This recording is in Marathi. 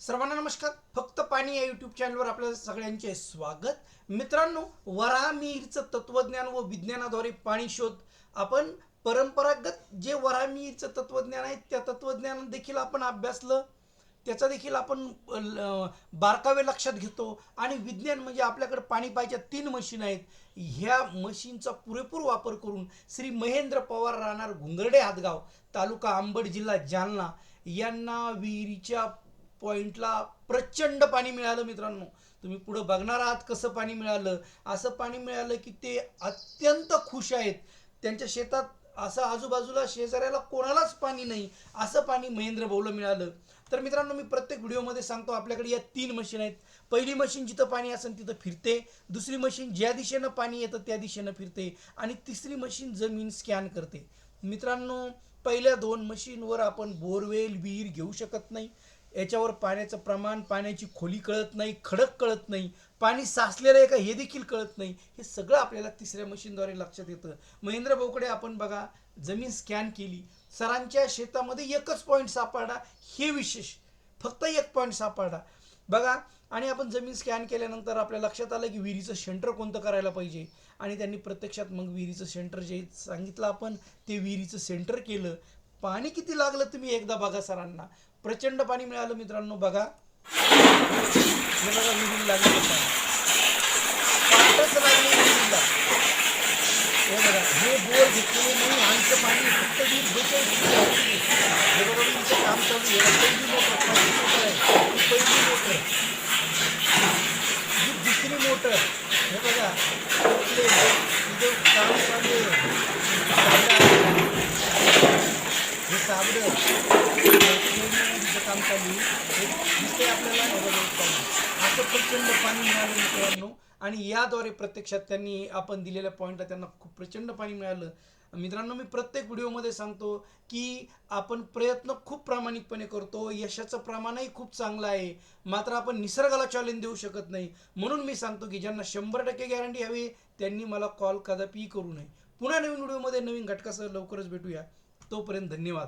सर्वांना नमस्कार. फक्त पाणी या यूट्यूब चॅनलवर आपल्या सगळ्यांचे स्वागत. मित्रांनो, वराहमिहिरचं तत्वज्ञान व विज्ञानाद्वारे पाणी शोध. आपण परंपरागत जे वराहमिहिरचं तत्वज्ञान आहे त्या तत्वज्ञान देखील आपण अभ्यासलं, त्याचा देखील आपण बारकावे लक्षात घेतो. आणि विज्ञान म्हणजे आपल्याकडे पाणी पाहायच्या 3 मशीन आहेत. ह्या मशीनचा पुरेपूर वापर करून श्री महेंद्र पवार राहणार घुंगर्डे हातगाव, तालुका अंबड, जिल्हा जालना यांना विहिरीच्या पॉइंटला प्रचंड पाणी मिळालं. मित्रांनो, तुम्ही पुढे बघणार आहात कसं पाणी मिळालं. असं पाणी मिळालं की ते अत्यंत खुश आहेत. त्यांच्या शेतात असं आजूबाजूला शेजाऱ्याला कोणालाच पाणी नाही असं पाणी महेंद्र भाऊला मिळालं. तर मित्रांनो, मी प्रत्येक व्हिडिओमध्ये सांगतो आपल्याकडे या 3 मशीन आहेत. पहिली मशीन जिथं पाणी असेल तिथं फिरते, दुसरी मशीन ज्या दिशेनं पाणी येतं त्या दिशेनं फिरते, आणि तिसरी मशीन जमीन स्कॅन करते. मित्रांनो, पहिल्या 2 मशीनवर आपण बोरवेल विहीर घेऊ शकत नाही. याच्यावर पाण्याचं प्रमाण, पाण्याची खोली कळत नाही, खडक कळत नाही, पाणी साचलेलं आहे का हे देखील कळत नाही. हे सगळं आपल्याला तिसऱ्या मशीनद्वारे लक्षात येतं. महेंद्र भाऊकडे आपण बघा, जमीन स्कॅन केली, सरांच्या शेतामध्ये एकच पॉईंट सापडला. हे विशेष, फक्त एक पॉईंट सापडला बघा. आणि आपण जमीन स्कॅन केल्यानंतर आपल्या लक्षात आलं की विहिरीचं सेंटर कोणतं करायला पाहिजे. आणि त्यांनी प्रत्यक्षात मग विहिरीचं सेंटर जे सांगितलं आपण ते विहिरीचं सेंटर केलं. पाणी किती लागलं तुम्ही एकदा बघा सरांना. प्रचंड पाणी मिळालं मित्रांनो. बघा, हे बघा विहिरीला लागलेलं पाणी, पाटच लागले विहिरीला. हे बघा, हे बोर घेतलेले नाही, आमचं पाणी फक्त 42 हे बघा विहिरीचं काम चालू आहे. पहिली मोटर आहे, पहिली मोटर, ही दुसरी मोटर. हे बघा तिथे काम चालू आहे. हे साबडं काम चालू दिसते आपल्याला. असं प्रचंड पाणी मिळालं मित्रांनो. आणि याद्वारे प्रत्यक्षात त्यांनी आपण दिलेल्या पॉईंटला त्यांना खूप प्रचंड पाणी मिळालं. मित्रांनो, मी प्रत्येक व्हिडिओमध्ये सांगतो की आपण प्रयत्न खूप प्रामाणिकपणे करतो, यशाचं प्रमाणही खूप चांगलं आहे, मात्र आपण निसर्गाला चॅलेंज देऊ शकत नाही. म्हणून मी सांगतो की ज्यांना 100% गॅरंटी हवी त्यांनी मला कॉल कदापिही करू नये. पुन्हा नवीन व्हिडिओमध्ये नवीन घटकासह लवकरच भेटूया. तोपर्यंत धन्यवाद.